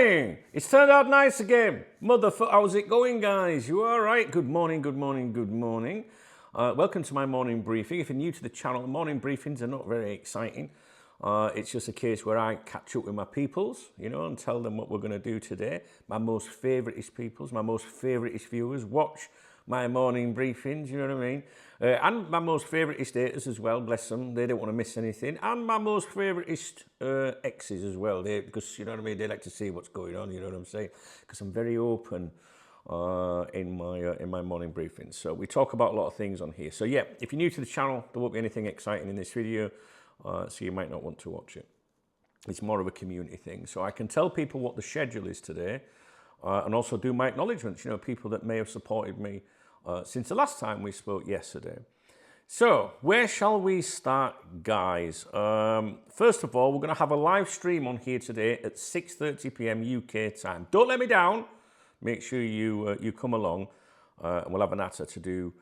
morning! It's turned out nice again. How's it going, guys? You all right? Good morning, good morning, good morning. Welcome to my morning briefing. If you're new to the channel, the morning briefings are not very exciting. It's just a case where I catch up with my peoples, you know, and tell them what we're going to do today. My most favouriteest peoples, my most favouriteest viewers watch my morning briefings, you know what I mean? And my most favouriteest haters as well, bless them. They don't want to miss anything. And my most favouriteest exes as well, because, you know what I mean, they like to see what's going on, you know what I'm saying? Because I'm very open in my morning briefings. So we talk about a lot of things on here. So yeah, if you're new to the channel, there won't be anything exciting in this video, so you might not want to watch it. It's more of a community thing. So I can tell people what the schedule is today, and also do my acknowledgements, you know, people that may have supported me since the last time we spoke yesterday. So where shall we start, guys? First of all, we're going to have a live stream on here today at 6:30 p.m. UK time. Don't let me down. Make sure you come along, and we'll have an natter to do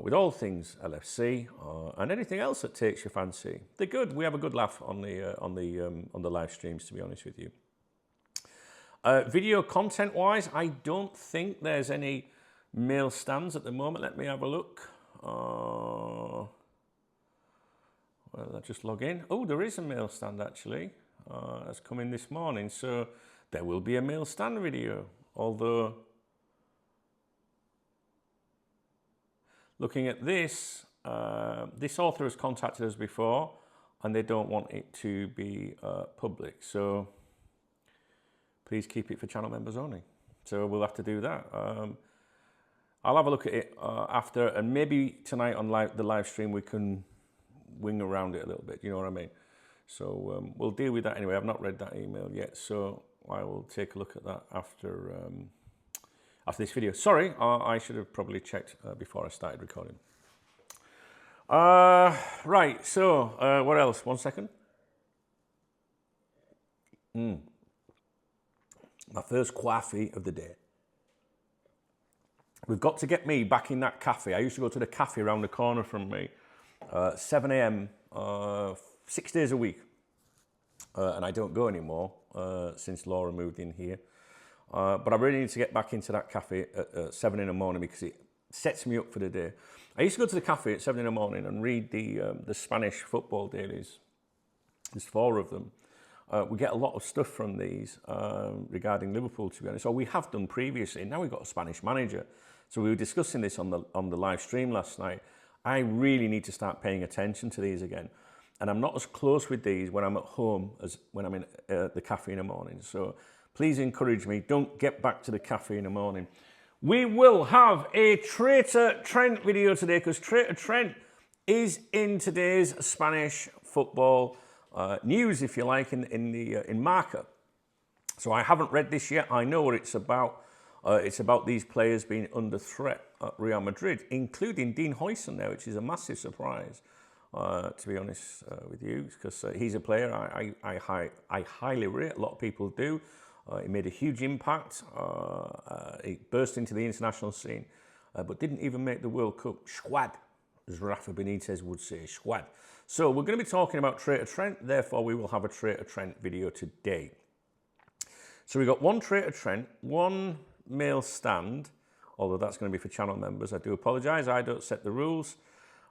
with all things LFC and anything else that takes your fancy. They're good. We have a good laugh on the live streams, to be honest with you. Video content wise, I don't think there's any mail stands at the moment. Let me have a look. Well, I'll just log in. Oh, there is a mail stand actually. That's come in this morning, so there will be a mail stand video. Although, looking at this, this author has contacted us before, and they don't want it to be public. So please keep it for channel members only. So we'll have to do that. I'll have a look at it after, and maybe tonight on the live stream we can wing around it a little bit, you know what I mean? So we'll deal with that anyway. I've not read that email yet, so I will take a look at that after this video. Sorry, I should have probably checked before I started recording. Right, so what else? 1 second. My first coffee of the day. We've got to get me back in that cafe. I used to go to the cafe around the corner from me, 7 a.m., 6 days a week. And I don't go anymore since Laura moved in here. But I really need to get back into that cafe at 7 in the morning because it sets me up for the day. I used to go to the cafe at 7 in the morning and read the Spanish football dailies. There's 4 of them. We get a lot of stuff from these regarding Liverpool, to be honest. So we have done previously. Now we've got a Spanish manager. So we were discussing this on the live stream last night. I really need to start paying attention to these again. And I'm not as close with these when I'm at home as when I'm in the cafe in the morning. So please encourage me. Don't get back to the cafe in the morning. We will have a Traitor Trent video today because Traitor Trent is in today's Spanish football news, if you like, in Marca. So I haven't read this yet. I know what it's about. It's about these players being under threat at Real Madrid, including Dean Huijsen there, which is a massive surprise, to be honest with you, because he's a player I highly rate. A lot of people do. He made a huge impact. He burst into the international scene, but didn't even make the World Cup squad, as Rafa Benitez would say, squad. So we're going to be talking about Traitor Trent, therefore we will have a Traitor Trent video today. So we've got one Traitor Trent, one mail stand, although that's going to be for channel members. I do apologise, I don't set the rules.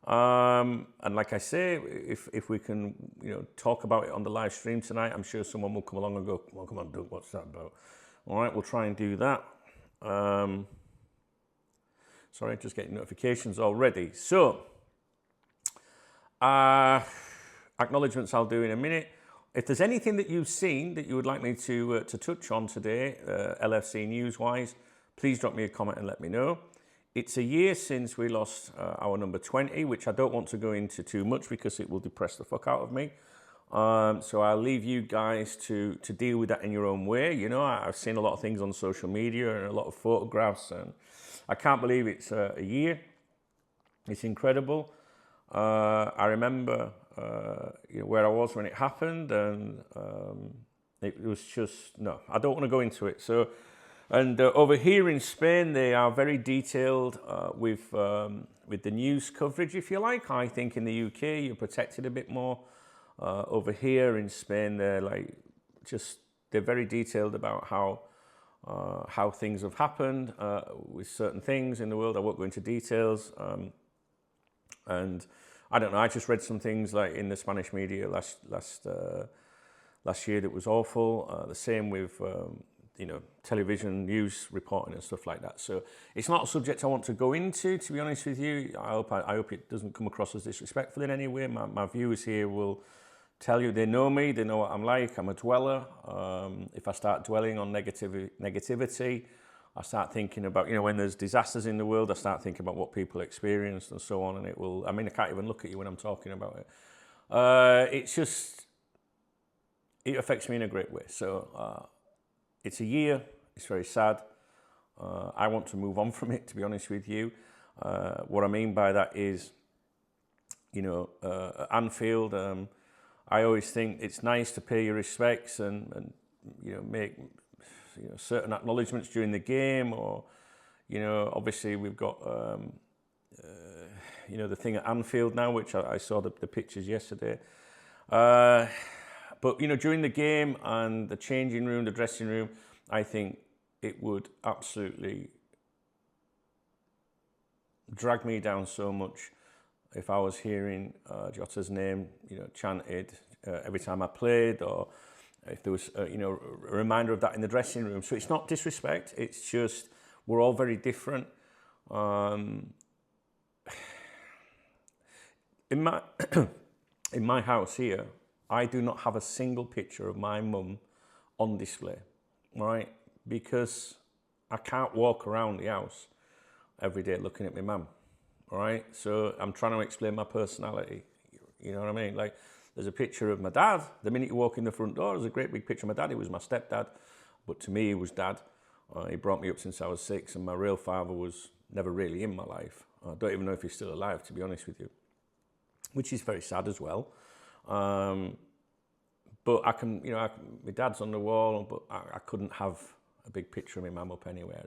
And like I say, if we can, you know, talk about it on the live stream tonight, I'm sure someone will come along and go, well, come on, Doug, what's that about? All right, we'll try and do that. Sorry, just getting notifications already. So, acknowledgements I'll do in a minute. If there's anything that you've seen that you would like me to touch on today, LFC news-wise, please drop me a comment and let me know. It's a year since we lost our number 20, which I don't want to go into too much because it will depress the fuck out of me. So I'll leave you guys to deal with that in your own way. You know, I've seen a lot of things on social media and a lot of photographs, and I can't believe it's a year. It's incredible. I remember you know, where I was when it happened, and it was just, no, I don't want to go into it. So, and over here in Spain, they are very detailed with the news coverage, if you like. I think in the UK, you're protected a bit more. Over here in Spain, they're like just they're very detailed about how things have happened with certain things in the world. I won't go into details. And I don't know, I just read some things like in the Spanish media last year that was awful. The same with television news reporting and stuff like that. So it's not a subject I want to go into, to be honest with you. I hope it doesn't come across as disrespectful in any way. My viewers here will tell you they know me, they know what I'm like. I'm a dweller. If I start dwelling on negativity, I start thinking about, when there's disasters in the world, I start thinking about what people experienced and so on, and I can't even look at you when I'm talking about it. It affects me in a great way. So it's a year, it's very sad. I want to move on from it, to be honest with you. What I mean by that is, at Anfield, I always think it's nice to pay your respects and make certain acknowledgements during the game, or obviously we've got the thing at Anfield now, which I saw the pictures yesterday. But during the game and the changing room, the dressing room, I think it would absolutely drag me down so much if I was hearing Jota's name, chanted every time I played, or if there was, a reminder of that in the dressing room. So it's not disrespect. It's just we're all very different. In my in my house here, I do not have a single picture of my mum on display, right? Because I can't walk around the house every day looking at my mum, all right? So I'm trying to explain my personality, you know what I mean? Like, there's a picture of my dad. The minute you walk in the front door, there's a great big picture of my dad. He was my stepdad, but to me, he was dad. He brought me up since I was 6, and my real father was never really in my life. I don't even know if he's still alive, to be honest with you, which is very sad as well. But I can, my dad's on the wall, but I couldn't have a big picture of my mum up anywhere.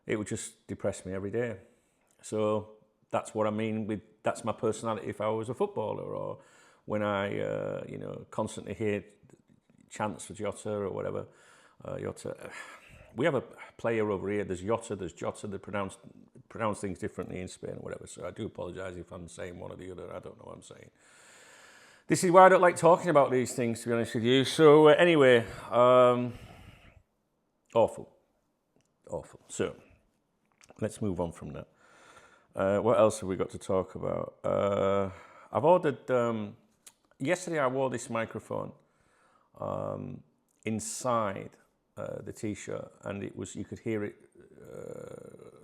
It would just depress me every day. So that's what I mean with, that's my personality if I was a footballer, or when I, constantly hear chants for Jota or whatever. Jota. We have a player over here, there's Jota, there's Jota, they pronounce things differently in Spain or whatever, so I do apologise if I'm saying one or the other, I don't know what I'm saying. This is why I don't like talking about these things, to be honest with you. So anyway, awful. So let's move on from that. What else have we got to talk about? I've ordered, yesterday I wore this microphone inside the t-shirt, and you could hear it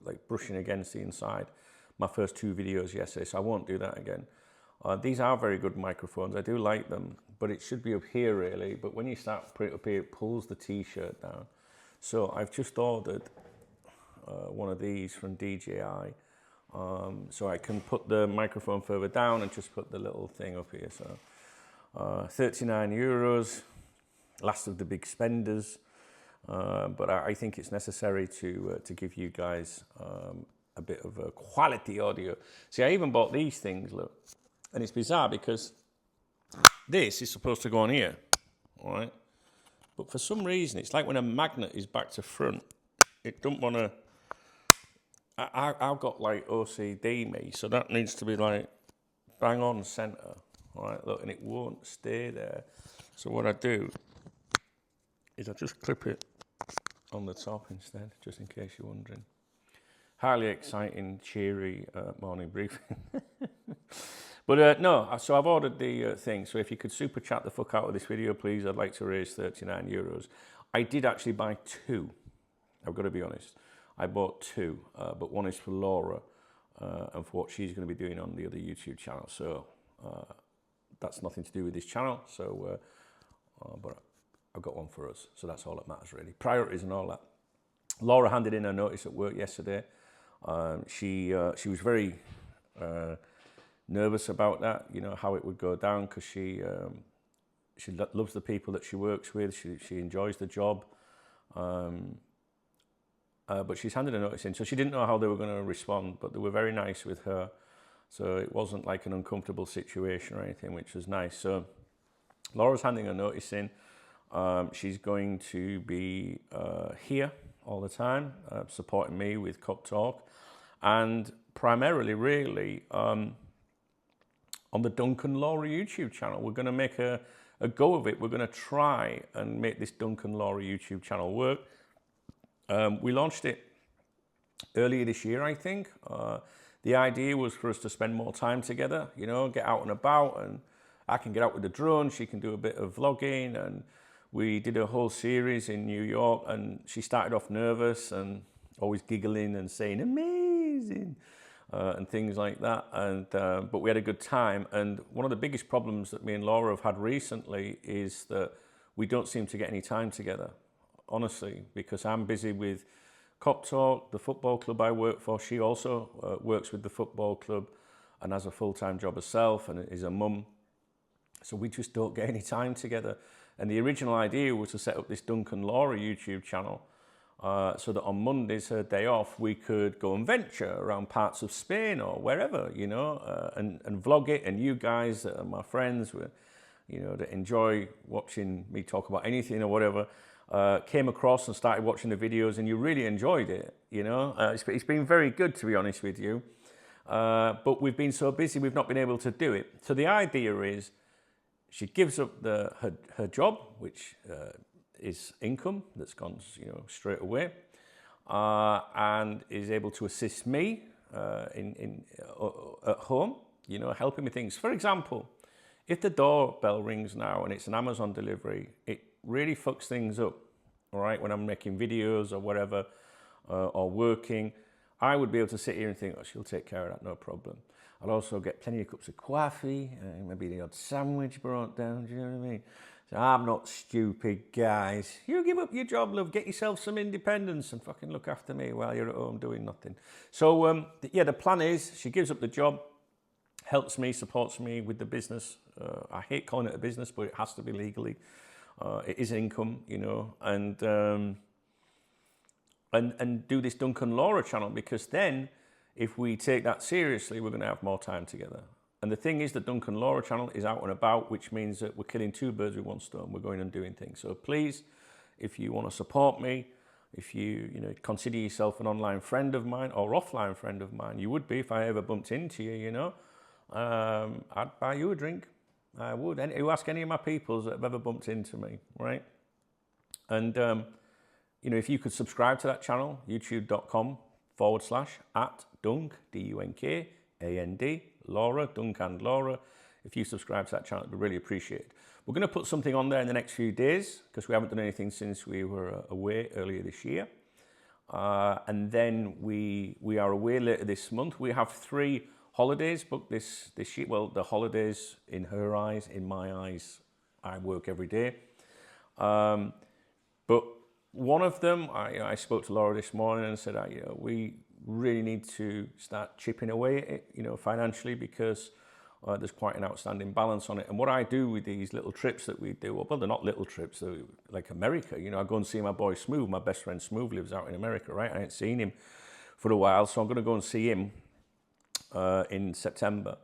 like brushing against the inside. My first 2 videos yesterday, so I won't do that again. These are very good microphones, I do like them, but it should be up here really, but when you start putting it up here, it pulls the t-shirt down. So I've just ordered one of these from DJI, so I can put the microphone further down and just put the little thing up here. So €39, last of the big spenders, but I think it's necessary to give you guys a bit of a quality audio. See, I even bought these things, look, and it's bizarre because this is supposed to go on here, all right? But for some reason, it's like when a magnet is back to front, it don't want to. I've got like OCD, me, so that needs to be like bang on centre, all right? Look, and it won't stay there. So what I do is I just clip it on the top instead, just in case you're wondering. Highly exciting, cheery morning briefing. But no, so I've ordered the thing. So if you could super chat the fuck out of this video, please. I'd like to raise €39. I did actually buy 2. I've got to be honest. I bought 2, but one is for Laura and for what she's going to be doing on the other YouTube channel. So that's nothing to do with this channel. So, but I've got one for us. So that's all that matters really. Priorities and all that. Laura handed in her notice at work yesterday. She was very nervous about that, how it would go down, because she loves the people that she works with. She enjoys the job, but she's handed a notice in, so she didn't know how they were going to respond, but they were very nice with her, so it wasn't like an uncomfortable situation or anything, which was nice. So Laura's handing a notice in. She's going to be here all the time, supporting me with KopTalk, and primarily, really, on the Duncan Laura YouTube channel. We're going to make a go of it. We're going to try and make this Duncan Laura YouTube channel work. We launched it earlier this year, I think. The idea was for us to spend more time together, you know, get out and about, and I can get out with the drone, she can do a bit of vlogging, and we did a whole series in New York, and she started off nervous and always giggling and saying amazing and things like that, and but we had a good time. And one of the biggest problems that me and Laura have had recently is that we don't seem to get any time together, honestly, because I'm busy with KopTalk, the football club I work for. She also works with the football club and has a full-time job herself and is a mum. So we just don't get any time together. And the original idea was to set up this Duncan Laura YouTube channel so that on Mondays, her day off, we could go and venture around parts of Spain or wherever, you know, and vlog it. And you guys that are my friends, were, you know, that enjoy watching me talk about anything or whatever, came across and started watching the videos, and you really enjoyed it, you know. It's been very good, to be honest with you. But we've been so busy, we've not been able to do it. So the idea is she gives up her job, which is income that's gone, you know, straight away, and is able to assist me at home, you know, helping me things. For example, if the doorbell rings now and it's an Amazon delivery, it really fucks things up, all right? When I'm making videos or whatever, or working, I would be able to sit here and think, oh, she'll take care of that, no problem. I'll also get plenty of cups of coffee, maybe the odd sandwich brought down, do you know what I mean? So I'm not stupid, guys. You give up your job, love, get yourself some independence and fucking look after me while you're at home doing nothing. So, yeah, the plan is she gives up the job, helps me, supports me with the business. I hate calling it a business, but it has to be legally. It is income, you know, and do this Duncan Laura channel, because then if we take that seriously, we're going to have more time together. And the thing is, the Duncan Laura channel is out and about, which means that we're killing two birds with one stone. We're going and doing things. So please, if you want to support me, if you know, consider yourself an online friend of mine or offline friend of mine, you would be if I ever bumped into you, you know, I'd buy you a drink. I would. You ask any of my peoples that have ever bumped into me, right? And, you know, if you could subscribe to that channel, youtube.com/@Dunk, D-U-N-K-A-N-D, Laura, Dunk and Laura. If you subscribe to that channel, I'd really appreciate it. We're going to put something on there in the next few days because we haven't done anything since we were away earlier this year. And then we are away later this month. We have 3 holidays booked this year. Well, the holidays in her eyes, in my eyes, I work every day. But one of them, I spoke to Laura this morning and said, you know, we really need to start chipping away at it, you know, financially, because there's quite an outstanding balance on it. And what I do with these little trips that we do, well, they're not little trips, they're like America. You know, I go and see my boy Smooth. My best friend Smooth lives out in America, right? I ain't seen him for a while, so I'm going to go and see him in September.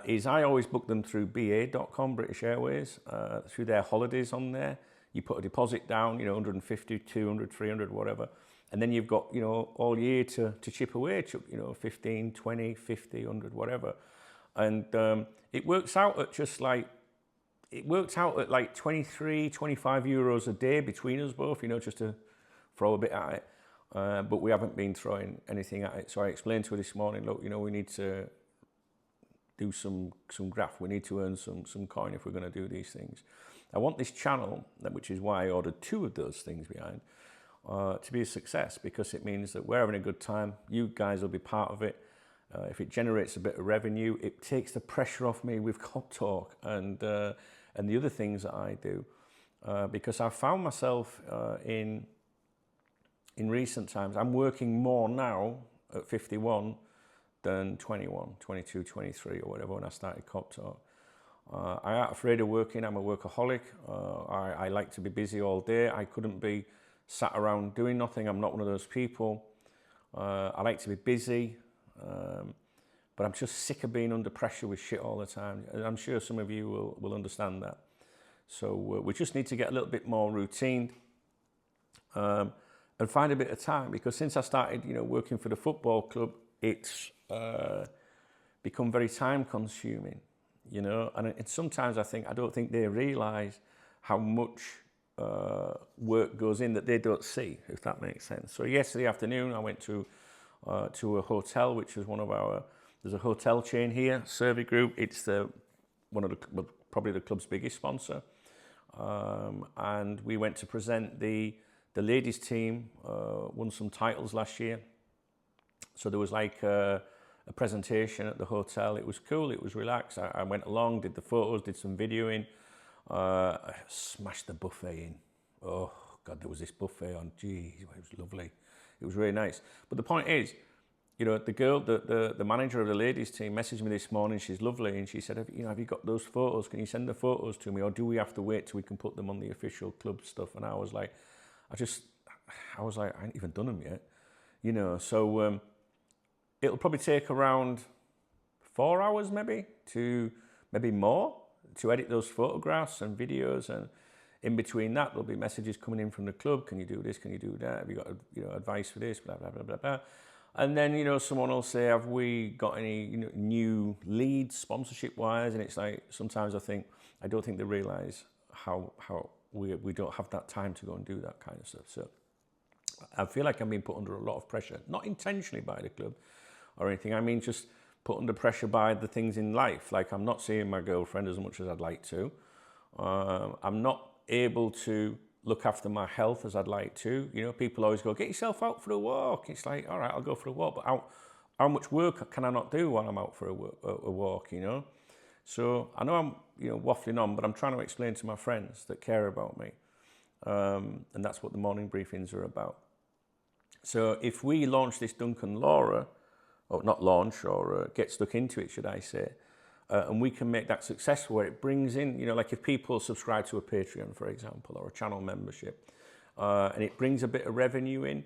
Is I always book them through BA.com, British Airways, through their holidays on there. You put a deposit down, you know, 150, 200, 300, whatever. And then you've got, you know, all year to chip away, you know, 15, 20, 50, 100, whatever. And it works out at just like, it worked out at like 23, 25 euros a day between us both, you know, just to throw a bit at it. But we haven't been throwing anything at it. So I explained to her this morning, look, you know, we need to do some graft. We need to earn some coin if we're going to do these things. I want this channel, which is why I ordered 2 of those things behind, to be a success, because it means that we're having a good time. You guys will be part of it. If it generates a bit of revenue, it takes the pressure off me with KopTalk and the other things that I do, because I've found myself in recent times, I'm working more now at 51 than 21, 22, 23 or whatever when I started KopTalk. I ain't afraid of working. I'm a workaholic. I like to be busy all day. I couldn't be sat around doing nothing. I'm not one of those people. I like to be busy, but I'm just sick of being under pressure with shit all the time. And I'm sure some of you will understand that. So we just need to get a little bit more routine and find a bit of time, because since I started, working for the football club, it's become very time consuming, and sometimes I don't think they realise how much work goes in that they don't see, if that makes sense. So yesterday afternoon I went to a hotel, which is there's a hotel chain here, Survey Group. It's probably the club's biggest sponsor, and we went to present the ladies team. Won some titles last year, so there was like a presentation at the hotel. It was cool, it was relaxed. I went along, did the photos, did some videoing. I smashed the buffet in. Oh God, there was this buffet on. Geez, it was lovely. It was really nice. But the point is, the girl, the manager of the ladies team messaged me this morning. She's lovely, and she said, have you got those photos? Can you send the photos to me, or do we have to wait till we can put them on the official club stuff? And I was like, I ain't even done them yet, So it'll probably take around 4 hours, maybe more, to edit those photographs and videos, and in between that there'll be messages coming in from the club. Can you do this? Can you do that? Have you got advice for this? Blah blah blah blah blah. And then someone will say, have we got any new leads sponsorship wise? And it's like, sometimes I don't think they realise how we don't have that time to go and do that kind of stuff. So I feel like I'm being put under a lot of pressure, not intentionally by the club or anything. I mean, just put under pressure by the things in life. Like, I'm not seeing my girlfriend as much as I'd like to. I'm not able to look after my health as I'd like to. People always go, get yourself out for a walk. It's like, all right, I'll go for a walk, but how much work can I not do while I'm out for a walk, So I know I'm, waffling on, but I'm trying to explain to my friends that care about me. And that's what the morning briefings are about. So if we launch this Duncan Laura, or not launch, or get stuck into it, should I say, and we can make that successful, where it brings in, like if people subscribe to a Patreon, for example, or a channel membership, and it brings a bit of revenue in.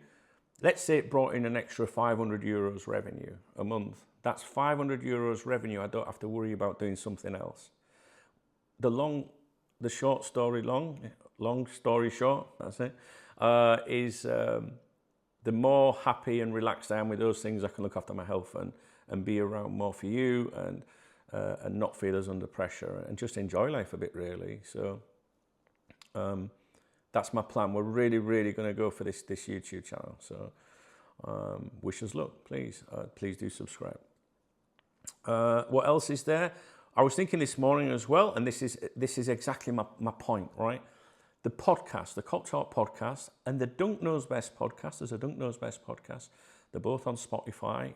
Let's say it brought in an extra €500 revenue a month. That's €500 revenue. I don't have to worry about doing something else. Long story short, that's it, is the more happy and relaxed I am with those things, I can look after my health and be around more for you, and not feel as under pressure, and just enjoy life a bit, really. So that's my plan. We're really, really going to go for this YouTube channel. So wish us luck, please. Please do subscribe. What else is there? I was thinking this morning as well, and this is exactly my point, right? The podcast, the KopTalk podcast, and the Dunk Knows Best podcast. There's a Dunk Knows Best podcast. They're both on Spotify.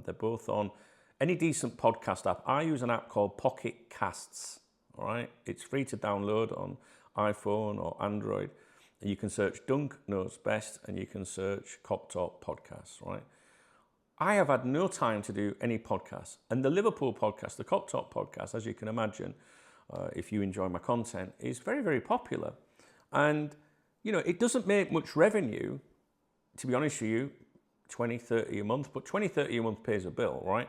They're both on any decent podcast app. I use an app called Pocket Casts. All right, it's free to download on iPhone or Android. And you can search Dunk Knows Best, and you can search KopTalk podcasts. Right. I have had no time to do any podcasts, and the Liverpool podcast, the KopTalk podcast, as you can imagine, if you enjoy my content, is very, very popular. And, it doesn't make much revenue, to be honest with you, 20, 30 a month, but 20, 30 a month pays a bill, right?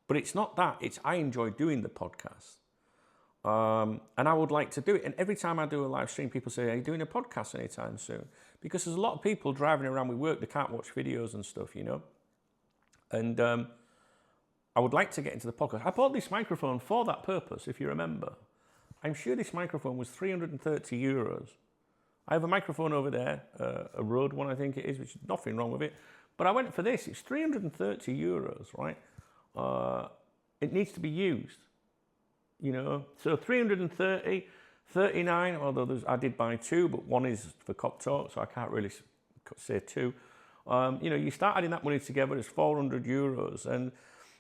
But it's not that, it's I enjoy doing the podcast. And I would like to do it. And every time I do a live stream, people say, are you doing a podcast anytime soon? Because there's a lot of people driving around with work, they can't watch videos and stuff, And I would like to get into the podcast. I bought this microphone for that purpose, if you remember. I'm sure this microphone was €330. I have a microphone over there, a Rode one, I think it is, which is nothing wrong with it. But I went for this. It's €330, right? It needs to be used, So 330, 39, although I did buy two, but one is for KopTalk, so I can't really say two. You start adding that money together, it's €400, and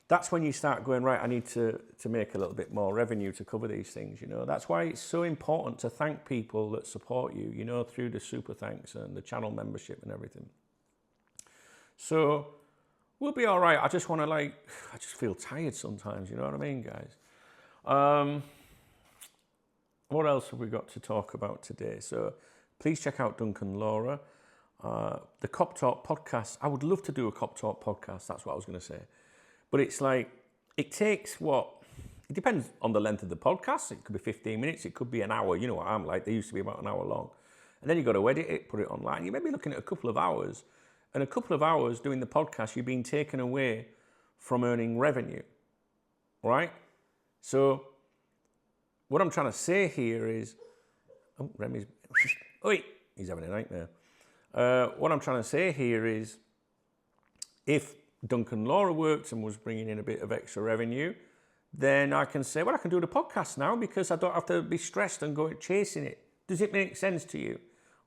that's when you start going, right, I need to make a little bit more revenue to cover these things, That's why it's so important to thank people that support you, through the super thanks and the channel membership and everything. So we'll be all right. I just want to I just feel tired sometimes, you know what I mean, guys? What else have we got to talk about today? So please check out Duncan Laura. The KopTalk podcast. I would love to do a KopTalk podcast. That's what I was going to say. But it's like, it takes It depends on the length of the podcast. It could be 15 minutes. It could be an hour. You know what I'm like. They used to be about an hour long. And then you've got to edit it, put it online. You may be looking at a couple of hours. And a couple of hours doing the podcast, you're being taken away from earning revenue, right? So what I'm trying to say here is, oh, Remy's, oi, he's having a nightmare. What I'm trying to say here is, if Duncan Laura worked and was bringing in a bit of extra revenue, then I can say, well, I can do the podcast now because I don't have to be stressed and go chasing it. Does it make sense to you?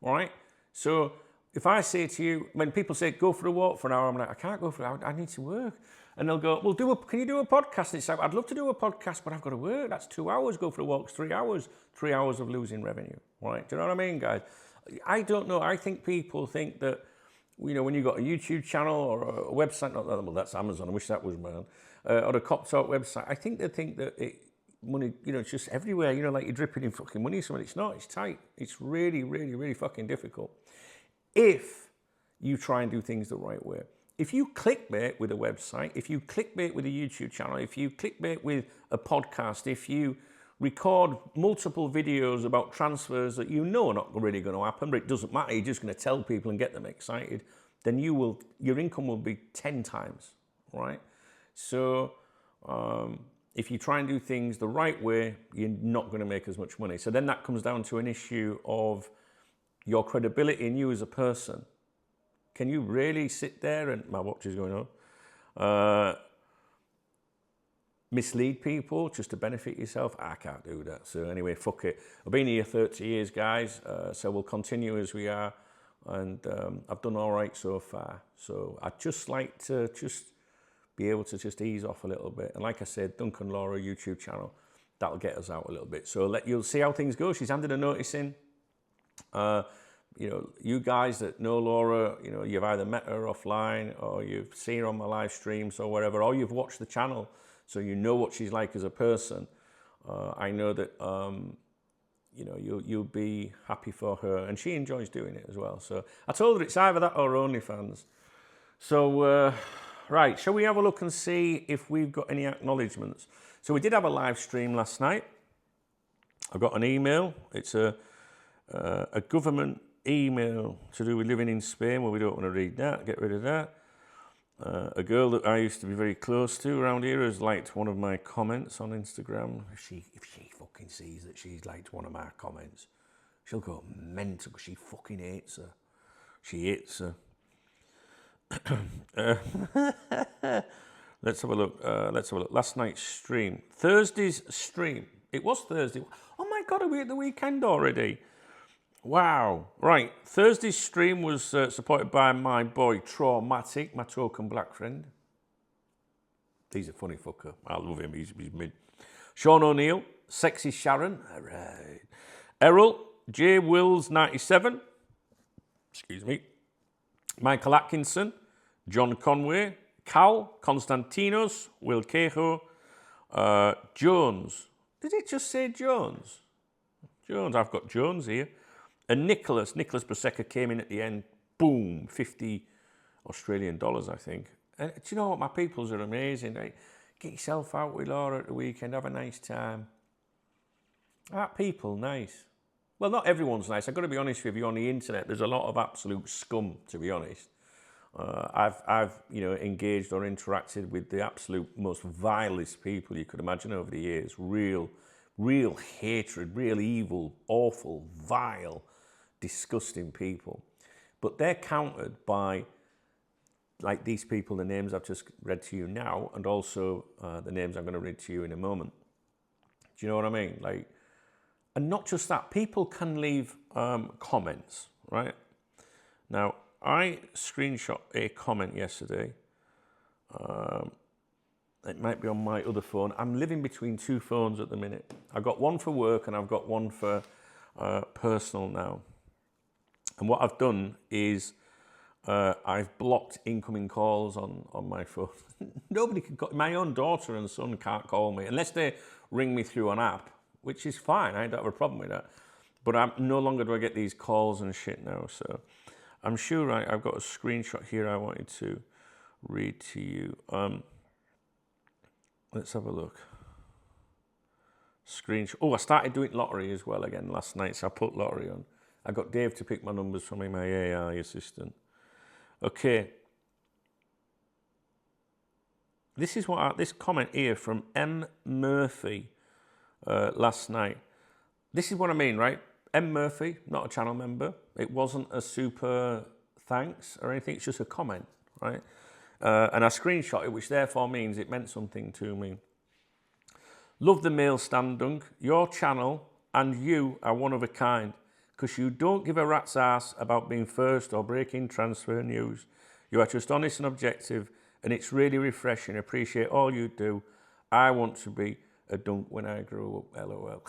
All right? So if I say to you, when people say, go for a walk for an hour, I'm like, I can't go for an hour, I need to work. And they'll go, well, can you do a podcast? And it's like, I'd love to do a podcast, but I've got to work. That's 2 hours. Go for a walk, 3 hours. 3 hours of losing revenue, right? Do you know what I mean, guys? I don't know. I think people think that, you know, when you've got a YouTube channel or a website, well, that's Amazon, I wish that was mine, or a KopTalk website, I think they think that money, you know, it's just everywhere, you know, like you're dripping in fucking money somewhere. It's not, it's tight. It's really, really, really fucking difficult. If you try and do things the right way. If you clickbait with a website, if you clickbait with a YouTube channel, if you clickbait with a podcast, if you record multiple videos about transfers that you know are not really going to happen, but it doesn't matter, you're just going to tell people and get them excited, then your income will be 10 times, right? So if you try and do things the right way, you're not going to make as much money. So then that comes down to an issue of your credibility in you as a person. Can you really sit there and, my watch is going on, mislead people just to benefit yourself? I can't do that. So anyway, fuck it. I've been here 30 years, guys, so we'll continue as we are. And I've done all right so far. So I'd just like to just be able to just ease off a little bit. And like I said, Duncan Laura YouTube channel, that'll get us out a little bit. So you'll see how things go. She's handed a notice in. You know, you guys that know Laura, you know, you've either met her offline or you've seen her on my live streams or whatever, or you've watched the channel, so you know what she's like as a person. I know that, you know, you'll be happy for her, and she enjoys doing it as well. So I told her it's either that or OnlyFans. So, right, shall we have a look and see if we've got any acknowledgements? So we did have a live stream last night. I got an email. It's a government email to do with living in Spain. Well, we don't want to read that. Get rid of that. A girl that I used to be very close to around here has liked one of my comments on Instagram. If she fucking sees that she's liked one of my comments, she'll go mental because she fucking hates her. She hates her. Let's have a look. Last night's stream. Thursday's stream. It was Thursday. Oh my God, are we at the weekend already? Wow. Right. Thursday's stream was supported by my boy Traumatic, my token black friend. He's a funny fucker. I love him. He's mid. Sean O'Neill, Sexy Sharon. All right. Errol, J. Wills 97. Excuse me. Michael Atkinson, John Conway, Cal, Constantinos, Will Kehoe, Jones. Did it just say Jones? Jones. I've got Jones here. And Nicholas Prosecco came in at the end, boom, 50 Australian dollars, I think. And do you know what? My peoples are amazing. Right? Get yourself out with Laura at the weekend, have a nice time. Aren't people nice? Well, not everyone's nice. I've got to be honest with you, on the internet, there's a lot of absolute scum, to be honest. I've you know, engaged or interacted with the absolute most vilest people you could imagine over the years. Real hatred, real evil, awful, vile, disgusting people. But they're countered by, like these people, the names I've just read to you now, and also the names I'm going to read to you in a moment. Do you know what I mean? Like, and not just that, people can leave comments, right? Now, I screenshot a comment yesterday. It might be on my other phone. I'm living between two phones at the minute. I've got one for work and I've got one for personal now. And what I've done is I've blocked incoming calls on my phone. Nobody can call. My own daughter and son can't call me unless they ring me through an app, which is fine. I don't have a problem with that. But I'm no longer do I get these calls and shit now. So I'm sure I've got a screenshot here I wanted to read to you. Let's have a look. screenshot. Oh, I started doing lottery as well again last night, so I put lottery on. I got Dave to pick my numbers for me, my AI assistant. Okay. This is this comment here from M. Murphy last night. This is what I mean, right? M. Murphy, not a channel member. It wasn't a super thanks or anything. It's just a comment, right? And I screenshot it, which therefore means it meant something to me. Love the mail stand dunk. Your channel and you are one of a kind because you don't give a rat's ass about being first or breaking transfer news. You are just honest and objective, and it's really refreshing. Appreciate all you do. I want to be a dunk when I grow up, LOL.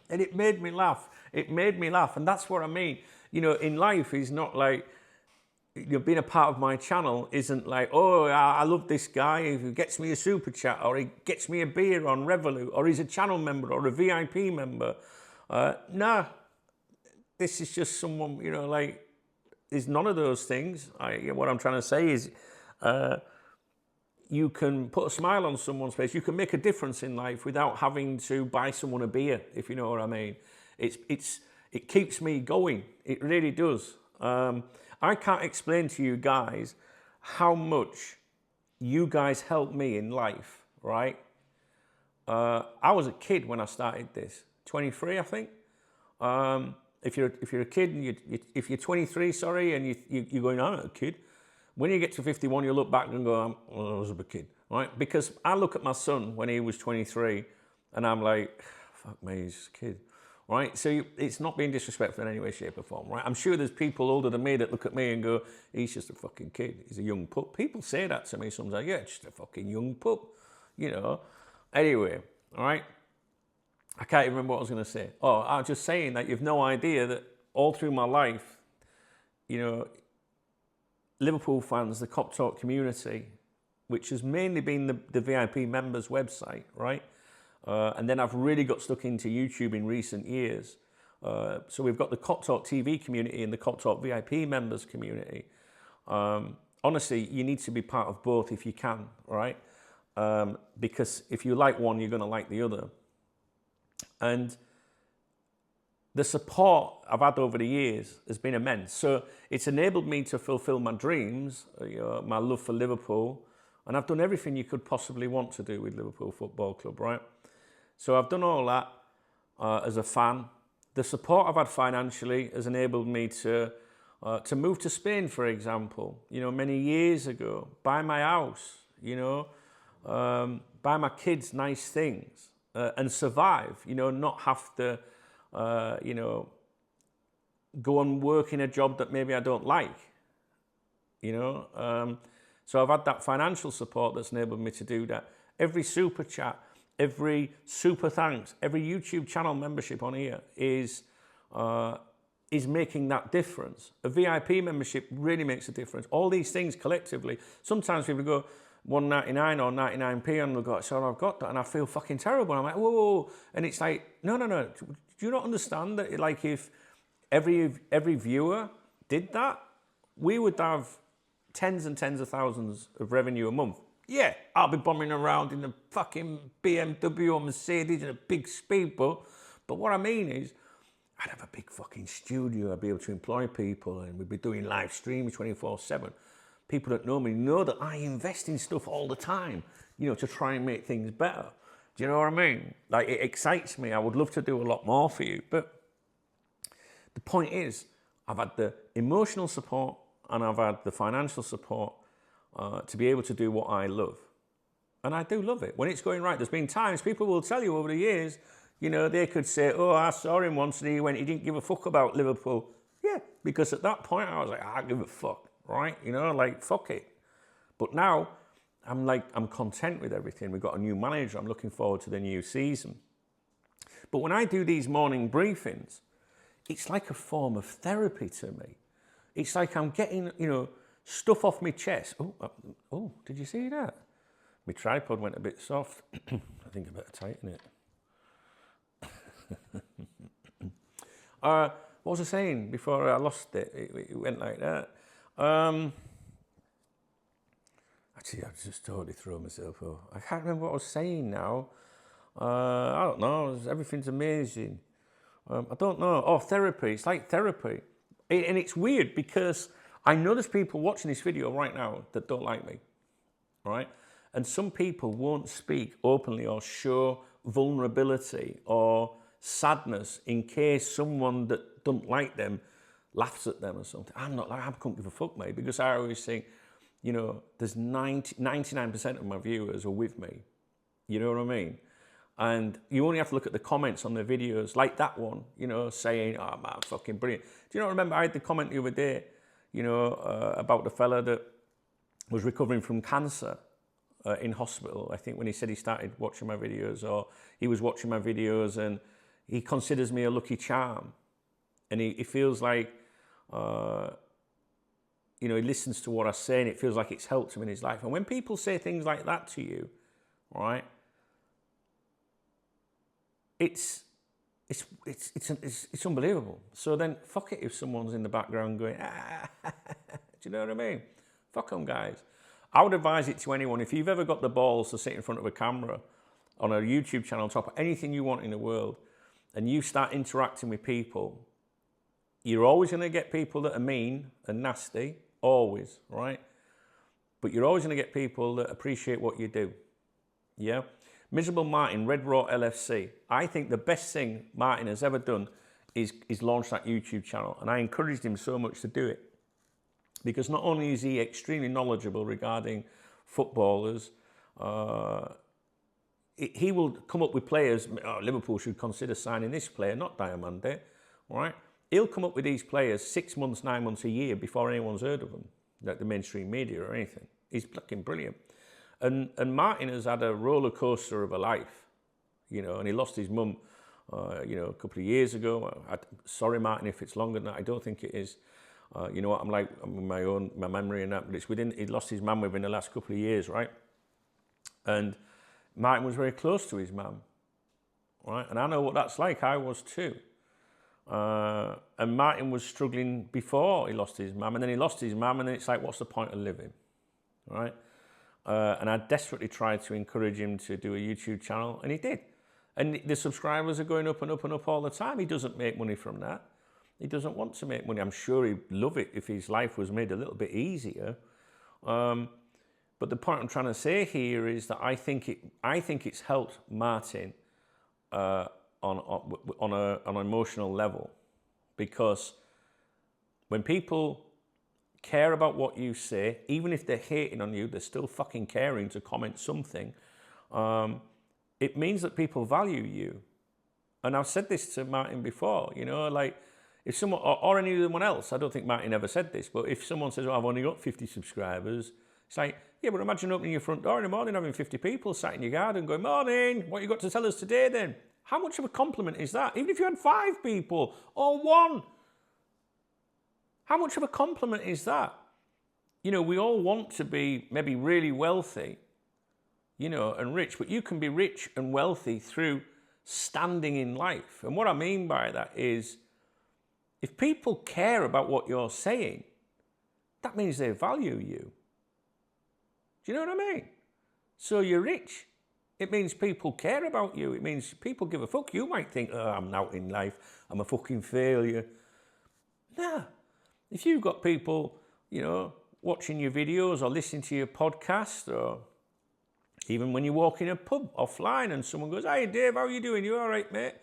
And it made me laugh. It made me laugh, and that's what I mean. You know, in life is not like, you know, being a part of my channel isn't like, oh, I love this guy who gets me a super chat, or he gets me a beer on Revolut, or he's a channel member or a VIP member. Nah, this is just someone, you know, like, there's none of those things. What I'm trying to say is, you can put a smile on someone's face. You can make a difference in life without having to buy someone a beer, if you know what I mean. It keeps me going. It really does. I can't explain to you guys how much you guys helped me in life, right? I was a kid when I started this, 23, I think. If you're a kid and if you're 23, sorry, and you're going, I'm not a kid. When you get to 51, you look back and go, I was a kid, right? Because I look at my son when he was 23, and I'm like, fuck me, he's a kid, right? So it's not being disrespectful in any way, shape, or form, right? I'm sure there's people older than me that look at me and go, he's just a fucking kid. He's a young pup. People say that to me sometimes. Yeah, just a fucking young pup, you know. Anyway, all right. I can't even remember what I was going to say. Oh, I was just saying that you've no idea that all through my life, you know, Liverpool fans, the KopTalk community, which has mainly been the VIP members website, right? And then I've really got stuck into YouTube in recent years. So we've got the KopTalk TV community and the KopTalk VIP members community. Honestly, you need to be part of both if you can, right? Because if you like one, you're going to like the other. And the support I've had over the years has been immense. So it's enabled me to fulfill my dreams, you know, my love for Liverpool. And I've done everything you could possibly want to do with Liverpool Football Club, right? So I've done all that as a fan. The support I've had financially has enabled me to move to Spain, for example, you know, many years ago, buy my house, you know, buy my kids nice things and survive, you know, not have to, you know, go and work in a job that maybe I don't like, you know. So I've had that financial support that's enabled me to do that. Every super chat, every super thanks, every YouTube channel membership on here is making that difference. A VIP membership really makes a difference. All these things collectively, sometimes people go, 1.99 or 99p, and they'll go, so I've got that, and I feel fucking terrible. I'm like, whoa, whoa, whoa. And it's like, no. Do you not understand that? Like, if every viewer did that, we would have tens and tens of thousands of revenue a month. Yeah, I'll be bombing around in a fucking BMW or Mercedes in a big speedboat. But what I mean is, I'd have a big fucking studio. I'd be able to employ people, and we'd be doing live streams 24/7. People that know me know that I invest in stuff all the time, you know, to try and make things better. Do you know what I mean? Like, it excites me. I would love to do a lot more for you. But the point is, I've had the emotional support and I've had the financial support to be able to do what I love. And I do love it. When it's going right, there's been times people will tell you over the years, you know, they could say, oh, I saw him once and he didn't give a fuck about Liverpool. Yeah, because at that point I was like, I don't give a fuck. Right? You know, like, fuck it. But now, I'm content with everything. We've got a new manager. I'm looking forward to the new season. But when I do these morning briefings, it's like a form of therapy to me. It's like I'm getting, you know, stuff off my chest. Oh, did you see that? My tripod went a bit soft. I think I better tighten it. What was I saying before I lost it? It went like that. Actually, I've just totally thrown myself off. I can't remember what I was saying now. I don't know. Everything's amazing. I don't know. Oh, therapy. It's like therapy. And it's weird because I know there's people watching this video right now that don't like me, right? And some people won't speak openly or show vulnerability or sadness in case someone that don't like them laughs at them or something. I'm not like, I couldn't give a fuck, mate, because I always think, you know, there's 99% of my viewers are with me. You know what I mean? And you only have to look at the comments on the videos, like that one, you know, saying, oh, man, fucking brilliant. Do you not remember I had the comment the other day, you know, about the fella that was recovering from cancer in hospital, I think, when he said he started watching my videos, or he was watching my videos and he considers me a lucky charm. And he feels like, you know, he listens to what I say and it feels like it's helped him in his life. And when people say things like that to you, right, it's unbelievable. So then, fuck it if someone's in the background going, do you know what I mean? Fuck them, guys. I would advise it to anyone. If you've ever got the balls to sit in front of a camera on a YouTube channel, on top of anything you want in the world, and you start interacting with people, you're always going to get people that are mean and nasty, always, right? But you're always going to get people that appreciate what you do, yeah? Miserable Martin, Red Raw LFC. I think the best thing Martin has ever done is launch that YouTube channel, and I encouraged him so much to do it. Because not only is he extremely knowledgeable regarding footballers, he will come up with players. Oh, Liverpool should consider signing this player, not Diamante, right? He'll come up with these players 6 months, 9 months, a year before anyone's heard of them, like the mainstream media or anything. He's fucking brilliant. And Martin has had a roller coaster of a life, you know, and he lost his mum, you know, a couple of years ago. Sorry, Martin, if it's longer than that. I don't think it is. You know what, I'm my memory and that, but it's he lost his mum within the last couple of years, right? And Martin was very close to his mum, right? And I know what that's like, I was too. And Martin was struggling before he lost his mum, and then he lost his mum, and then it's like, what's the point of living, right? And I desperately tried to encourage him to do a YouTube channel, and he did. And the subscribers are going up and up and up all the time. He doesn't make money from that. He doesn't want to make money. I'm sure he'd love it if his life was made a little bit easier. But the point I'm trying to say here is that I think it's helped Martin on an emotional level, because when people care about what you say, even if they're hating on you, they're still fucking caring to comment something. It means that people value you. And I've said this to Martin before, you know, like, if someone, or anyone else, I don't think Martin ever said this, but if someone says, oh, I've only got 50 subscribers, it's like, yeah, but imagine opening your front door in the morning, having 50 people sat in your garden going, morning, what you got to tell us today then? How much of a compliment is that? Even if you had 5 people or 1, how much of a compliment is that? You know, we all want to be maybe really wealthy, you know, and rich, but you can be rich and wealthy through standing in life. And what I mean by that is, if people care about what you're saying, that means they value you. Do you know what I mean? So you're rich. It means people care about you. It means people give a fuck. You might think, oh, I'm out in life. I'm a fucking failure. Nah. If you've got people, you know, watching your videos or listening to your podcast, or even when you walk in a pub offline and someone goes, hey, Dave, how are you doing? You all right, mate?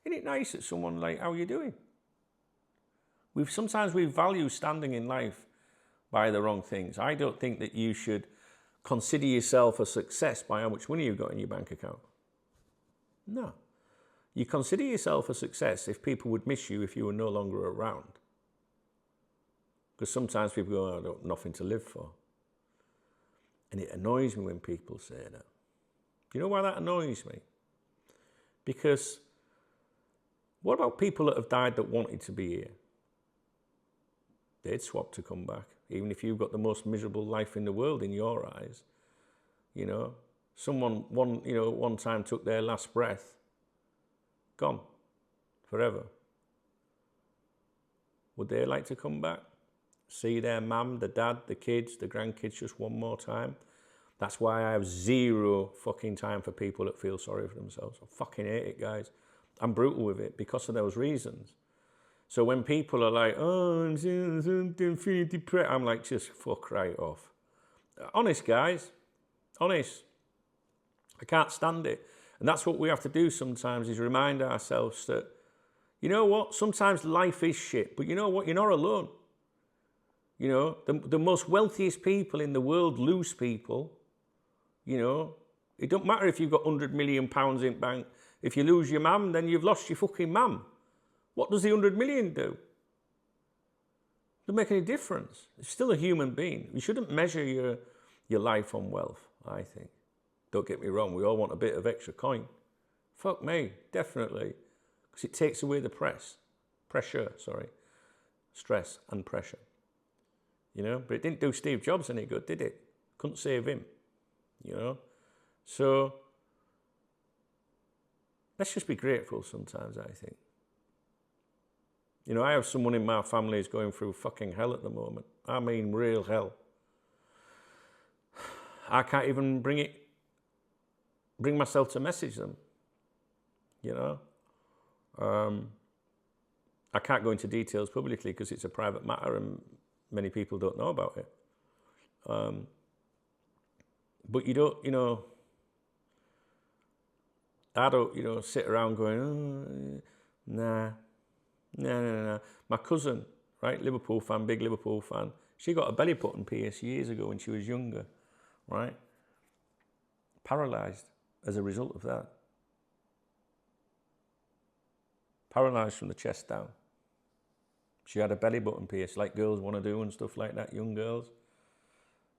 Isn't it nice that someone like, how are you doing? Sometimes we value standing in life by the wrong things. I don't think that you should consider yourself a success by how much money you've got in your bank account. No. You consider yourself a success if people would miss you if you were no longer around. Because sometimes people go, oh, I've got nothing to live for. And it annoys me when people say that. Do you know why that annoys me? Because what about people that have died that wanted to be here? They'd swap to come back, even if you've got the most miserable life in the world in your eyes. You know, someone one time took their last breath, gone, forever. Would they like to come back? See their mum, the dad, the kids, the grandkids just one more time? That's why I have zero fucking time for people that feel sorry for themselves. I fucking hate it, guys. I'm brutal with it because of those reasons. So when people are like, oh, I'm feeling depressed, I'm like, just fuck right off. Honest, guys. Honest. I can't stand it. And that's what we have to do sometimes, is remind ourselves that, you know what, sometimes life is shit, but you know what, you're not alone. You know, the most wealthiest people in the world lose people. You know, it don't matter if you've got £100 million in bank. If you lose your mum, then you've lost your fucking mum. What does the 100 million do? Doesn't make any difference. It's still a human being. You shouldn't measure your life on wealth, I think. Don't get me wrong, we all want a bit of extra coin. Fuck me, definitely. Because it takes away the stress and pressure. You know, but it didn't do Steve Jobs any good, did it? Couldn't save him, you know? So, let's just be grateful sometimes, I think. You know, I have someone in my family who's going through fucking hell at the moment. I mean, real hell. I can't even bring myself to message them, you know? I can't go into details publicly because it's a private matter and many people don't know about it. But you don't, you know, I don't, you know, sit around going, oh, nah. My cousin, right, Liverpool fan, big Liverpool fan, she got a belly button pierced years ago when she was younger, right? Paralysed as a result of that. Paralysed from the chest down. She had a belly button pierced, like girls want to do and stuff like that, young girls.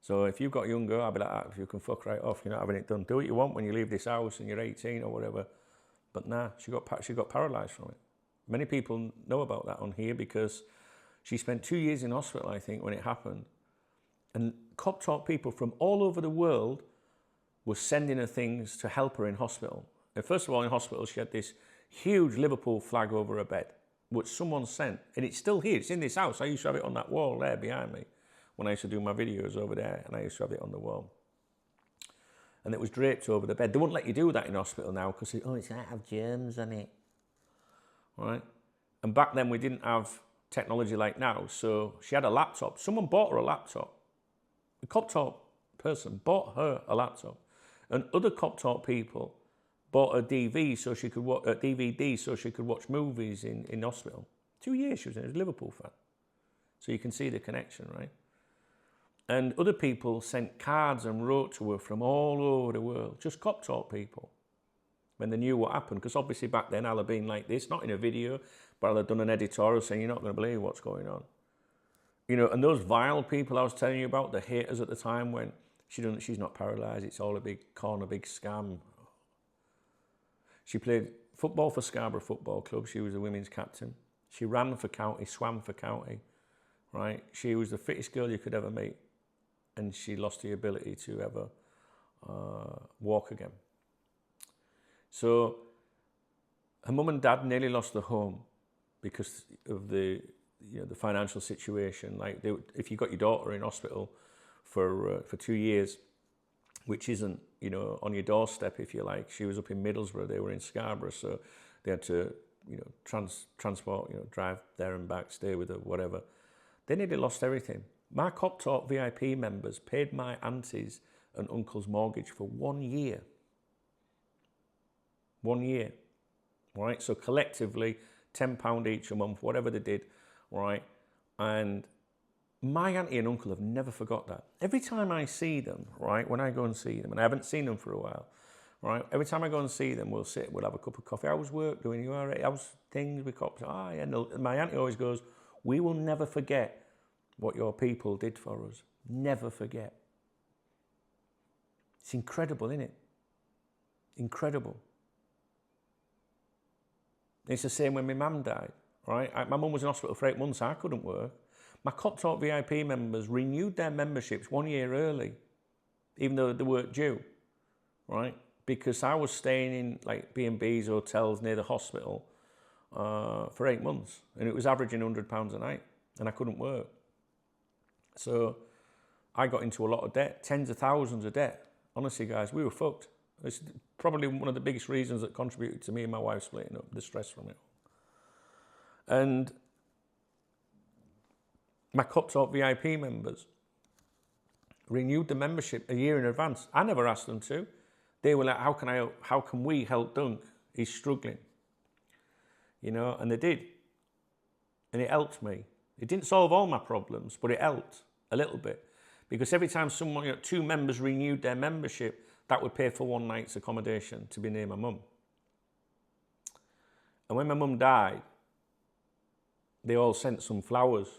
So if you've got a young girl, I'll be like, if you can fuck right off, you're not having it done. Do what you want when you leave this house and you're 18 or whatever. But nah, she got paralysed from it. Many people know about that on here because she spent 2 years in hospital, I think, when it happened. And KopTalk people from all over the world were sending her things to help her in hospital. And first of all, in hospital, she had this huge Liverpool flag over her bed, which someone sent. And it's still here. It's in this house. I used to have it on that wall there behind me when I used to do my videos over there, and I used to have it on the wall. And it was draped over the bed. They wouldn't let you do that in hospital now because, it might have germs on it. Right? And back then we didn't have technology like now, so she had a laptop. Someone bought her a laptop. A KopTalk person bought her a laptop. And other KopTalk people bought a DVD so she could watch movies in hospital. 2 years she was in, she was a Liverpool fan. So you can see the connection, right? And other people sent cards and wrote to her from all over the world, just KopTalk people, when they knew what happened. Because obviously back then I'll have been like this, not in a video, but I'll have done an editorial saying, you're not going to believe what's going on. You know, and those vile people I was telling you about, the haters at the time, when she's not paralysed, it's all a big con, a big scam. She played football for Scarborough Football Club. She was a women's captain. She ran for county, swam for county, right? She was the fittest girl you could ever meet. And she lost the ability to ever walk again. So her mum and dad nearly lost their home because of the financial situation. Like, if you got your daughter in hospital for 2 years, which isn't, you know, on your doorstep, if you like. She was up in Middlesbrough, they were in Scarborough, so they had to, you know, transport, you know, drive there and back, stay with her, whatever. They nearly lost everything. My KopTalk VIP members paid my aunties and uncle's mortgage for 1 year. 1 year, right? So collectively, £10 each a month, whatever they did, right? And my auntie and uncle have never forgot that. Every time I see them, right, when I go and see them, and I haven't seen them for a while, right, every time I go and see them, we'll have a cup of coffee. How's work doing? You all right? How's things with KopTalk? Ah, yeah. And my auntie always goes, we will never forget what your people did for us. Never forget. It's incredible, isn't it? Incredible. It's the same when my mum died, right? My mum was in hospital for 8 months. I couldn't work. My KopTalk VIP members renewed their memberships 1 year early, even though they weren't due, right? Because I was staying in like B&Bs, hotels near the hospital for 8 months, and it was averaging £100 a night, and I couldn't work. So I got into a lot of debt, tens of thousands of debt, Honestly, guys, we were fucked. It's probably one of the biggest reasons that contributed to me and my wife splitting up, the stress from it. And my KopTalk VIP members renewed the membership a year in advance. I never asked them to. They were like, how can we help Dunk? He's struggling. You know, and they did. And it helped me. It didn't solve all my problems, but it helped a little bit. Because every time someone, you know, 2 members renewed their membership, that would pay for one night's accommodation to be near my mum. And when my mum died, they all sent some flowers.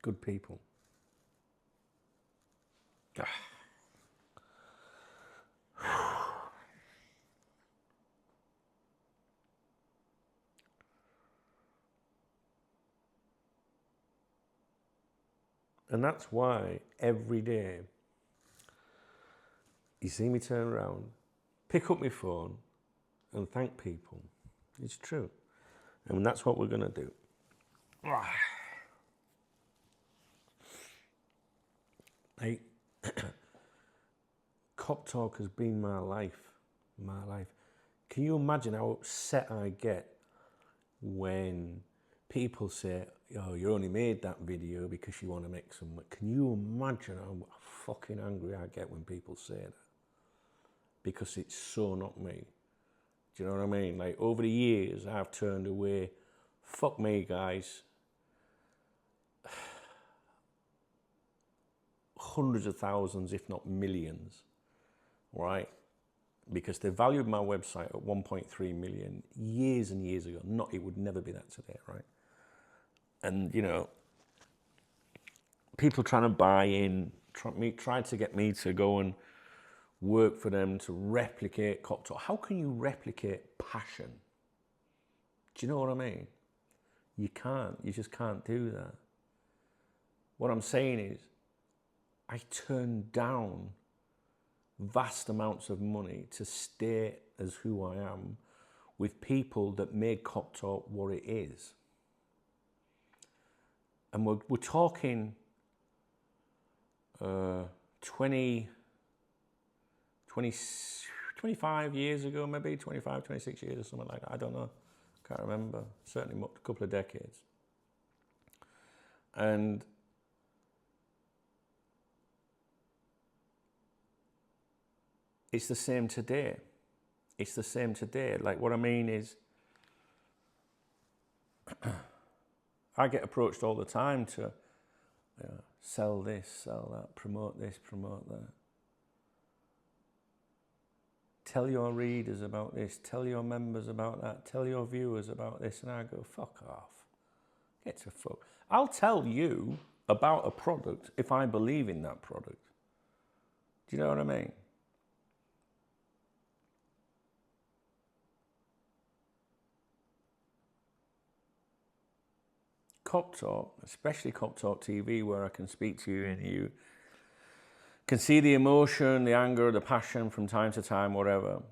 Good people. And that's why every day you see me turn around, pick up my phone and thank people. It's true. And that's what we're going to do. Hey, KopTalk has been my life. My life. Can you imagine how upset I get when people say, oh, you only made that video because you want to make some money? Can you imagine how fucking angry I get when people say that? Because it's so not me. Do you know what I mean? Like, over the years, I've turned away. Fuck me, guys. Hundreds of thousands, if not millions, right? Because they valued my website at 1.3 million years and years ago. It would never be that today, right? And, you know, people trying to buy in, tried to get me to go and work for them to replicate KopTalk. How can you replicate passion? Do you know what I mean? You can't. You just can't do that. What I'm saying is, I turned down vast amounts of money to stay as who I am with people that made KopTalk what it is. And we're talking 25 years ago, maybe 25, 26 years or something like that. I don't know. Can't remember. Certainly a couple of decades. And it's the same today. It's the same today. Like, what I mean is, I get approached all the time to sell this, sell that, promote this, promote that. Tell your readers about this, tell your members about that, tell your viewers about this. And I go, fuck off. Get to fuck. I'll tell you about a product if I believe in that product. Do you know what I mean? KopTalk, especially KopTalk TV, where I can speak to you and you can see the emotion, the anger, the passion from time to time, whatever.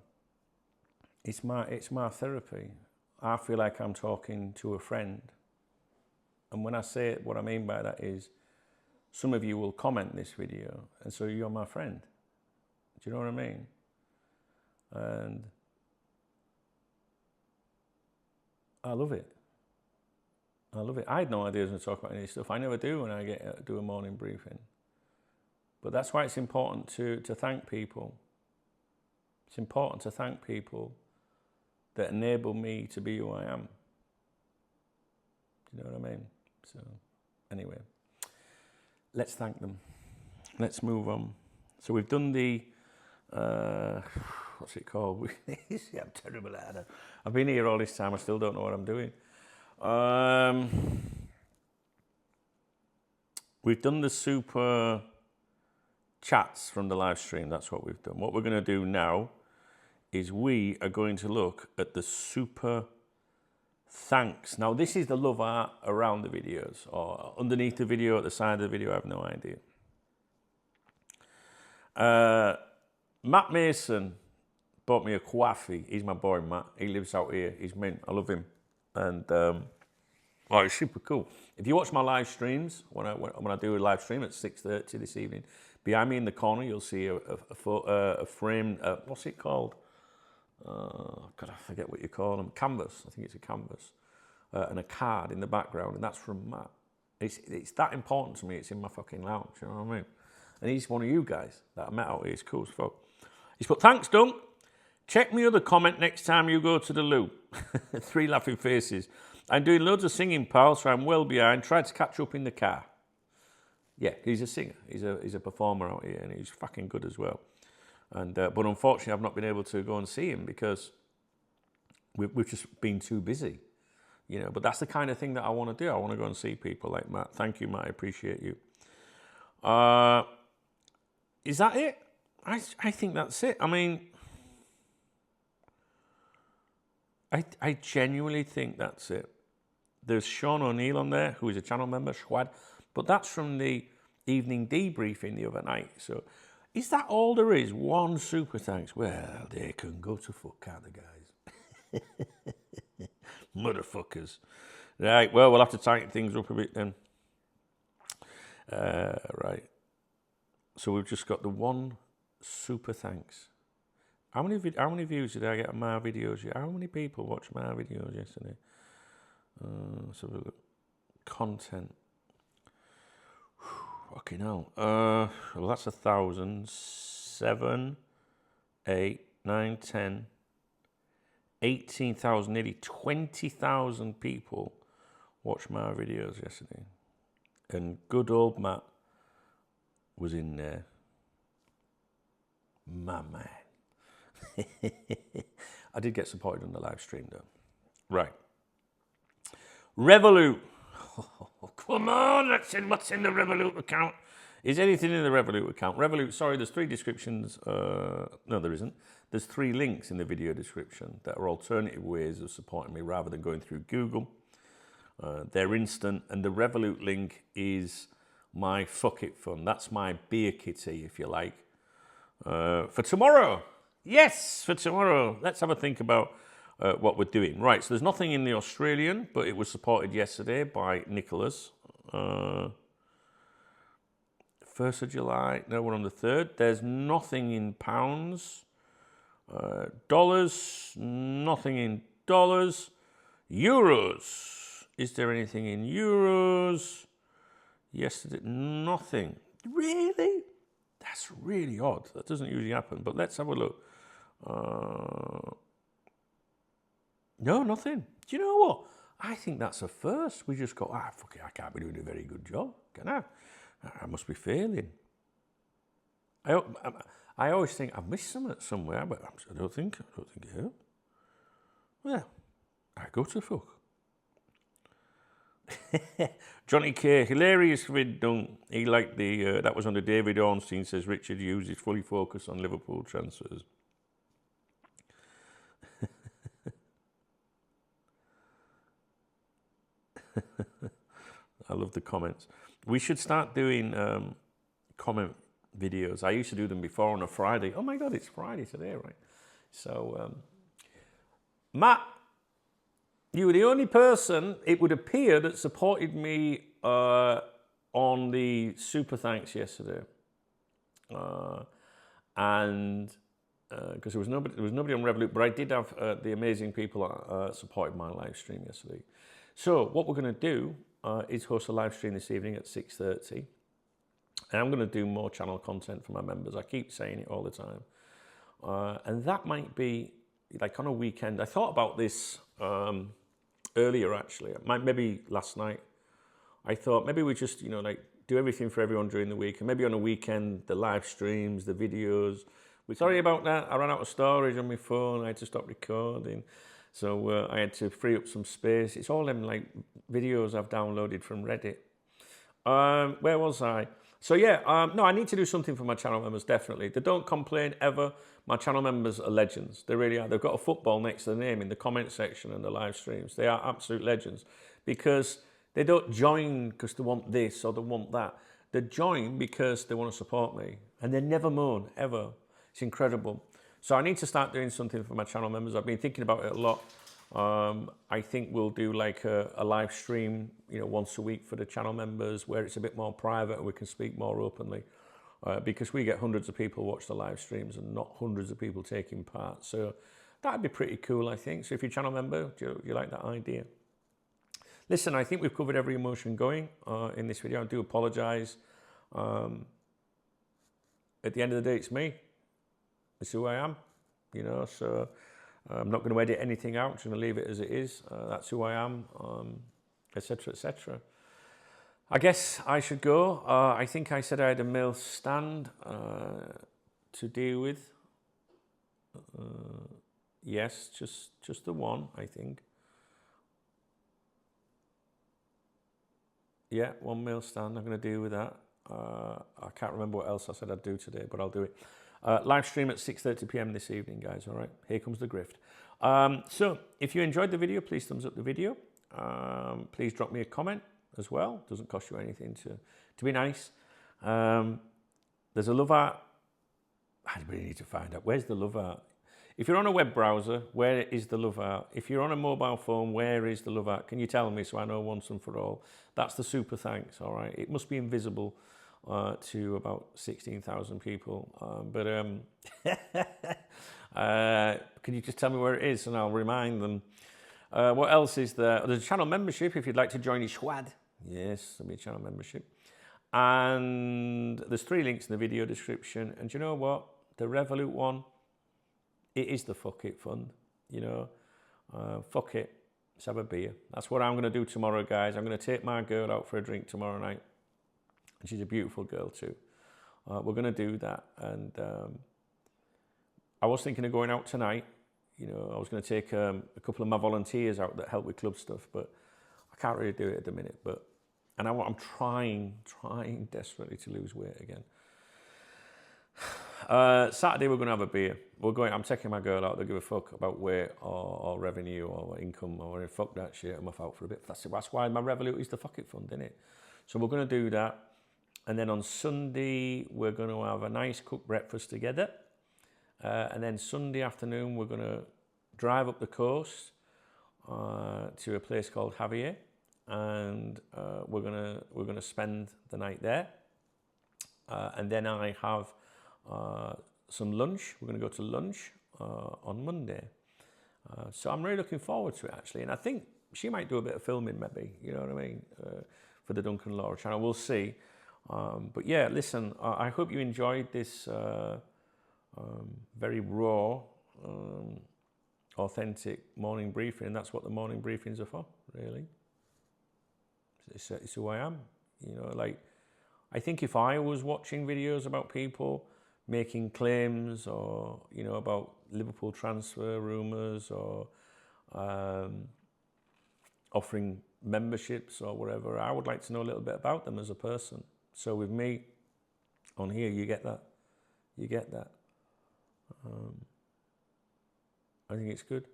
It's my therapy. I feel like I'm talking to a friend. And when I say it, what I mean by that is, some of you will comment this video, and so you're my friend. Do you know what I mean? And I love it. I love it. I had no idea I was going to talk about any stuff. I never do when I do a morning briefing. But that's why it's important to thank people. It's important to thank people that enable me to be who I am. Do you know what I mean? So, anyway, let's thank them. Let's move on. So we've done the, what's it called? See, I'm terrible at it. I've been here all this time. I still don't know what I'm doing. We've done the super chats from the live stream. That's what we've done. What we're going to do now is we are going to look at the super thanks. Now, this is the love art around the videos, or underneath the video, at the side of the video, I have no idea. Matt Mason bought me a coffee. He's my boy, Matt. He lives out here. He's mint. I love him. And, it's super cool. If you watch my live streams, when I do a live stream at 6:30 this evening, behind me in the corner, you'll see a framed, what's it called? God, I forget what you call them. Canvas. I think it's a canvas. And a card in the background, and that's from Matt. It's that important to me. It's in my fucking lounge, you know what I mean? And he's one of you guys that I met out here. He's cool as fuck. He's put, thanks, Dunk. Check me other comment next time you go to the loo. 3 laughing faces. I'm doing loads of singing, pal, so I'm well behind. Try to catch up in the car. Yeah, he's a singer. He's a performer out here, and he's fucking good as well. And but unfortunately, I've not been able to go and see him because we've just been too busy. You know, but that's the kind of thing that I want to do. I want to go and see people like Matt. Thank you, Matt. I appreciate you. Is that it? I think that's it. I mean, I genuinely think that's it. There's Sean O'Neill on there, who is a channel member, Schwad, but that's from the evening debriefing the other night. So is that all there is? One super thanks? Well, they can go to fuck, can't they, guys? Motherfuckers. Right, well, we'll have to tighten things up a bit then. Right. So we've just got the one super thanks. How many views did I get on my videos? How many people watched my videos yesterday? Let's have a look. Content. Fucking hell. Well, that's 1,000. 7, 8, 9, 10, 18,000, nearly 20,000 people watched my videos yesterday. And good old Matt was in there. My man. I did get supported on the live stream though. Right. Revolut. Oh, come on, what's in the Revolut account? Is anything in the Revolut account? Revolut, sorry, there's 3 descriptions. No, there isn't. There's 3 links in the video description that are alternative ways of supporting me rather than going through Google. They're instant, and the Revolut link is my fuck it fund. That's my beer kitty, if you like. For tomorrow. Yes, for tomorrow. Let's have a think about what we're doing. Right, so there's nothing in the Australian, but it was supported yesterday by Nicholas. 1st of July. No, we're on the 3rd. There's nothing in pounds. Dollars. Nothing in dollars. Euros. Is there anything in euros? Yesterday, nothing. Really? That's really odd. That doesn't usually happen. But let's have a look. No, nothing. Do you know what? I think that's a first. We just go, fuck it, I can't be doing a very good job, can I? I must be failing. I always think I've missed something somewhere, but I don't think I have. Well, I go to fuck. Johnny K, hilarious vid done. He liked the that was under David Ornstein, says Richard Hughes is fully focused on Liverpool transfers. I love the comments. We should start doing comment videos. I used to do them before on a Friday. Oh my God, it's Friday today, right? So, Matt, you were the only person, it would appear, that supported me on the super thanks yesterday. And because there was nobody on Revolut, but I did have the amazing people supported my live stream yesterday. So what we're going to do is host a live stream this evening at 6:30. And I'm going to do more channel content for my members. I keep saying it all the time. And that might be like on a weekend. I thought about this earlier, actually. Maybe last night. I thought maybe we just, like do everything for everyone during the week. And maybe on a weekend, the live streams, the videos. Sorry about that. I ran out of storage on my phone. I had to stop recording. So I had to free up some space. It's all them like videos I've downloaded from Reddit. Where was I? So yeah, no, I need to do something for my channel members, definitely. They don't complain ever. My channel members are legends. They really are. They've got a football next to their name in the comment section and the live streams. They are absolute legends because they don't join because they want this or they want that. They join because they want to support me. And they never moan, ever. It's incredible. So I need to start doing something for my channel members. I've been thinking about it a lot. I think we'll do like a live stream, you know, once a week for the channel members where it's a bit more private and we can speak more openly. Because we get hundreds of people watch the live streams and not hundreds of people taking part. So that'd be pretty cool, I think. So if you're a channel member, do you like that idea? Listen, I think we've covered every emotion going in this video. I do apologise. At the end of the day, it's me. It's who I am, you know. So I'm not going to edit anything out. I'm just going to leave it as it is. That's who I am, etc., etc. I guess I should go. I think I said I had a male stand to deal with. Yes, just the one, I think. Yeah, one male stand. I'm going to deal with that. I can't remember what else I said I'd do today, but I'll do it. Live stream at 6:30 p.m. this evening, guys. All right, here comes the grift. So if you enjoyed the video, please thumbs up the video. Please drop me a comment as well. Doesn't cost you anything to be nice. There's a love art. I really need to find out where's the love art. If you're on a web browser, where is the love art? If you're on a mobile phone, where is the love art? Can you tell me so I know once and for all? That's the super thanks. All right, it must be invisible to about 16,000 people. Can you just tell me where it is and I'll remind them. What else is there? There's a channel membership if you'd like to join the squad. Yes, there'll be a channel membership. And there's 3 links in the video description. And you know what? The Revolut one, it is the fuck it fund. You know, fuck it. Let's have a beer. That's what I'm going to do tomorrow, guys. I'm going to take my girl out for a drink tomorrow night. And she's a beautiful girl too. We're going to do that. And I was thinking of going out tonight. You know, I was going to take a couple of my volunteers out that help with club stuff, but I can't really do it at the minute. And I'm trying desperately to lose weight again. Saturday we're going to have a beer. I'm taking my girl out. They give a fuck about weight or revenue or income or fuck that shit. I'm off out for a bit. That's why my Revolut is the fuck it fund, isn't it? So we're going to do that. And then on Sunday we're going to have a nice cooked breakfast together. And then Sunday afternoon we're going to drive up the coast to a place called Javier, and we're gonna spend the night there. And then I have some lunch. We're going to go to lunch on Monday. So I'm really looking forward to it, actually. And I think she might do a bit of filming, maybe, you know what I mean, for the Duncan and Laura channel. We'll see. But yeah, listen, I hope you enjoyed this very raw, authentic morning briefing. And that's what the morning briefings are for, really. It's who I am. You know, like, I think if I was watching videos about people making claims or, you know, about Liverpool transfer rumours or offering memberships or whatever, I would like to know a little bit about them as a person. So with me on here, you get that. You get that. I think it's good.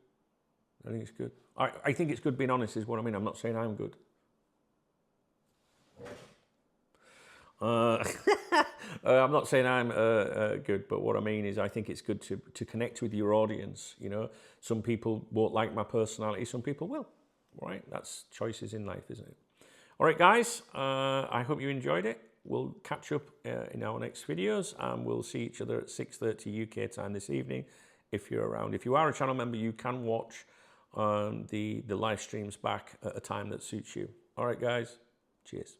I think it's good. I think it's good being honest is what I mean. I'm not saying I'm good. I'm not saying I'm good, but what I mean is I think it's good to connect with your audience. You know, some people won't like my personality, some people will. Right? That's choices in life, isn't it? All right, guys. I hope you enjoyed it. We'll catch up in our next videos, and we'll see each other at 6:30 UK time this evening if you're around. If you are a channel member, you can watch the live streams back at a time that suits you. All right, guys. Cheers.